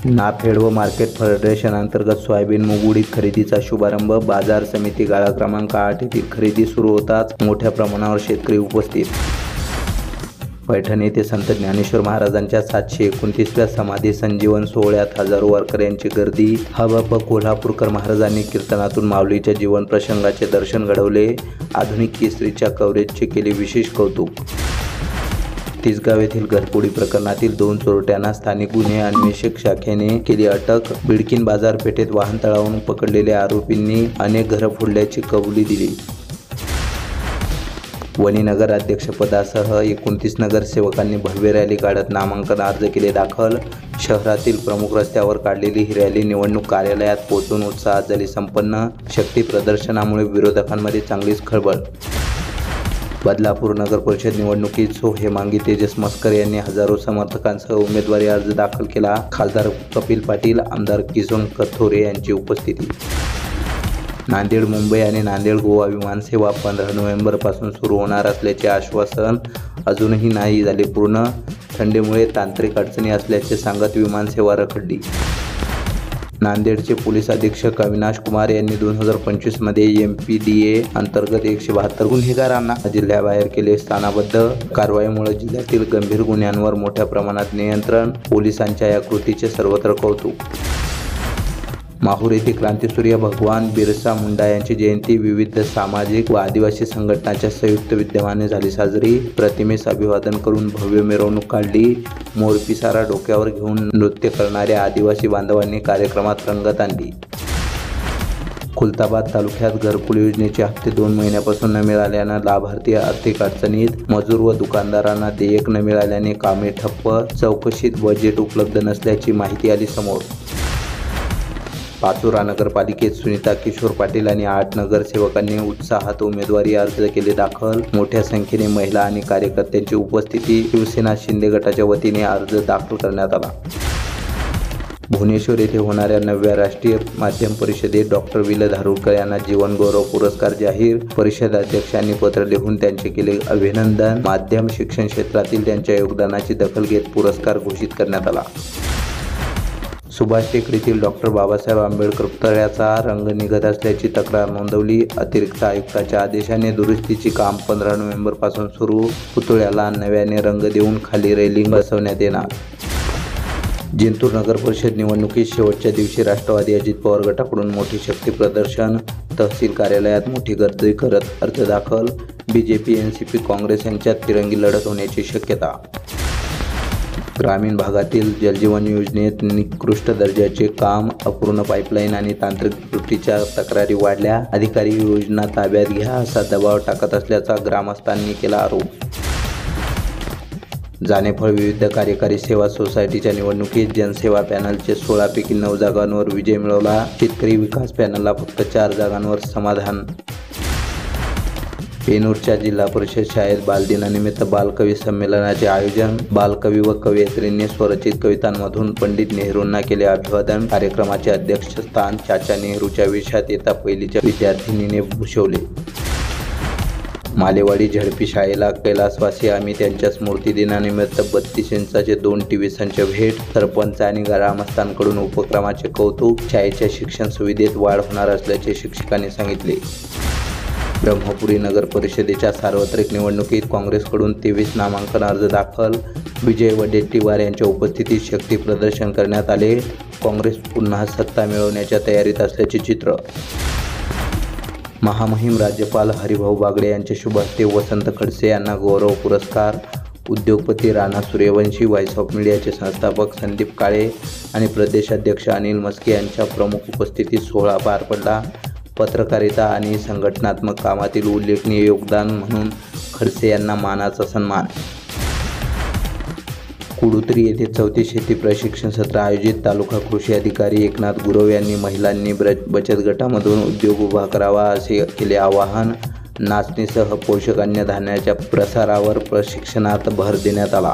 नाफेड व market federation अंतर्गत soybean मूग उडीद खरेदीचा शुभारंभ. बाजार समिती गाळा क्रमांक 8 येथील खरेदी सुरू होताच मोठ्या प्रमाणावर शेतकरी उपस्थित. पैठण येथे संत ज्ञानेश्वर महाराजांच्या 729व्या समाधी संजीवन सोहळ्यात हजारो वारकऱ्यांची गर्दी. हबप कोल्हापूरकर महाराजांनी कीर्तनातून माऊलीच्या जीवन प्रसंगाचे दर्शन घडवले. आधुनिक केसरीच्या कव्हरेजचे केले विशेष कौतुक. तिसगाव येथील घरफोडी प्रकरणातील 2 चोरट्यांना स्थानिक गुन्हे अन्वेषक शाखेने केली अटक. बिडकीन बाजारपेठेत वाहन तळावून पकडलेल्या आरोपींनी अनेक घरं फोडल्याची कबुली दिली. वणी नगराध्यक्षपदासह 29 नगरसेवकांनी भव्य रॅली काढत नामांकन अर्ज केले दाखल. शहरातील प्रमुख रस्त्यावर काढलेली ही रॅली निवडणूक कार्यालयात पोहोचून उत्साहात झाली संपन्न. शक्ती प्रदर्शनामुळे विरोधकांमध्ये चांगलीच खळबळ. बदलापूर नगर परिषद निवडणुकीत हेमांगी तेजस मस्कर यांनी हजारो समर्थकांसह उमेदवारी अर्ज दाखल केला. खासदार कपिल पाटील, आमदार किसन कथोरे यांची उपस्थिती. नांदेड मुंबई आणि नांदेड गोवा विमानसेवा 15 नोव्हेंबरपासून सुरू होणार असल्याचे आश्वासन अजूनही नाही झाले पूर्ण. थंडीमुळे तांत्रिक अडचणी असल्याचे सांगत विमानसेवा रखडली. नांदेडचे पोलीस अधीक्षक अविनाश कुमार यांनी 2025 मध्ये MPDA अंतर्गत 172 गुन्हेगारांना जिल्ह्याबाहेर केले स्थानाबद्ध. कारवाईमुळे जिल्ह्यातील गंभीर गुन्ह्यांवर मोठ्या प्रमाणात नियंत्रण. पोलिसांच्या या कृतीचे सर्वत्र कौतुक. माहूर येथे क्रांतीसूर्य भगवान बिरसा मुंडा यांची जयंती विविध सामाजिक व आदिवासी संघटनांच्या संयुक्त विद्यमाने झाली साजरी. प्रतिमेस अभिवादन करून भव्य मिरवणूक काढली. मोरपिसारा डोक्यावर घेऊन नृत्य करणाऱ्या आदिवासी बांधवांनी कार्यक्रमात रंगत आणली. खुलताबाद तालुक्यात घरकुल योजनेचे हप्ते 2 महिन्यापासून न मिळाल्यानं लाभार्थी आर्थिक अडचणीत. मजूर व दुकानदारांना देयक न मिळाल्याने कामे ठप्प. चौकशीत बजेट उपलब्ध नसल्याची माहिती आली समोर. पाचोरा नगरपालिकेत सुनीता किशोर पाटील आणि 8 नगरसेवकांनी उत्साहात उमेदवारी अर्ज केले दाखल. मोठ्या संख्येने महिला आणि कार्यकर्त्यांची उपस्थिती. शिवसेना शिंदे गटाच्या वतीने अर्ज दाखल करण्यात आला. भुवनेश्वर येथे होणाऱ्या 9व्या राष्ट्रीय माध्यम परिषदेत डॉ. विल धारुरकर यांना जीवन गौरव पुरस्कार जाहीर. परिषद अध्यक्षांनी पत्र लिहून त्यांचे केले अभिनंदन. माध्यम शिक्षण क्षेत्रातील त्यांच्या योगदानाची दखल घेत पुरस्कार घोषित करण्यात आला. सुभाष टेकडीतील डॉ. बाबासाहेब आंबेडकर पुतळ्याचा रंग निघत असल्याची तक्रार नोंदवली. अतिरिक्त आयुक्ताच्या आदेशाने दुरुस्तीची काम 15 नोव्हेंबरपासून सुरू. पुतळ्याला नव्याने रंग देऊन खाली रेलिंग बसवण्यात येणार. जिंतूर नगर परिषद निवडणुकीत शेवटच्या दिवशी राष्ट्रवादी अजित पवार गटाकडून मोठी शक्ती प्रदर्शन. तहसील कार्यालयात मोठी गर्दी करत अर्ज दाखल. BJP NCP काँग्रेस यांच्यात तिरंगी लढत होण्याची शक्यता. ग्रामीण भागातील जलजीवन योजनेत निकृष्ट दर्जाचे काम, अपूर्ण पाईपलाईन आणि तांत्रिक त्रुटीच्या तक्रारी वाढल्या. अधिकारी योजना ताब्यात घ्या असा दबाव टाकत असल्याचा ग्रामस्थांनी केला आरोप. जानेफळ विविध कार्यकारी सेवा सोसायटीच्या निवडणुकीत जनसेवा पॅनलचे 16 पैकी 9 जागांवर विजय मिळवला. शेतकरी विकास पॅनलला फक्त 4 जागांवर समाधान. पेनूरच्या जिल्हा परिषद शाळेत बालदिनानिमित्त बालकवी संमेलनाचे आयोजन. बालकवी व कवयित्रींनी स्वरचित कवितांमधून पंडित नेहरूंना केले अभिवादन. कार्यक्रमाचे अध्यक्षस्थान चाचा नेहरूच्या वेशात इयत्ता पहिलीच्या विद्यार्थिनीने भूषवले. मालेवाडी झडपी शाळेला कैलासवासी आम्ही त्यांच्या स्मृती दिनानिमित्त 32 इंचाचे 2 TV संच भेट. सरपंच आणि ग्रामस्थांकडून उपक्रमाचे कौतुक. शाळेच्या शिक्षण सुविधेत वाढ होणार असल्याचे शिक्षकांनी सांगितले. ब्रह्मपुरी नगर परिषदेच्या सार्वत्रिक निवडणुकीत काँग्रेसकडून 23 नामांकन अर्ज दाखल. विजय वडेट्टीवार यांच्या उपस्थितीत शक्ती प्रदर्शन करण्यात आले. काँग्रेस पुन्हा सत्ता मिळवण्याच्या तयारीत असल्याचे चित्र. महामहिम राज्यपाल हरिभाऊ बागडे यांच्या शुभ हस्ते वसंत खडसे यांना गौरव पुरस्कार. उद्योगपती राणा सूर्यवंशी, व्हॉइस ऑफ मीडियाचे संस्थापक संदीप काळे आणि प्रदेशाध्यक्ष अनिल मस्के यांच्या प्रमुख उपस्थितीत सोहळा पार पडला. पत्रकारिता आणि संघटनात्मक कामातील उल्लेखनीय योगदान म्हणून खडसे यांना मानाचा सन्मान. कुडुतरी येथे 4थी शेती प्रशिक्षण सत्र आयोजित. तालुका कृषी अधिकारी एकनाथ गुरव यांनी महिलांनी बचत गटामधून उद्योग उभा करावा असे केले आवाहन. नाचणीसह पोषक अन्नधान्याच्या प्रसारावर प्रशिक्षणात भर देण्यात आला.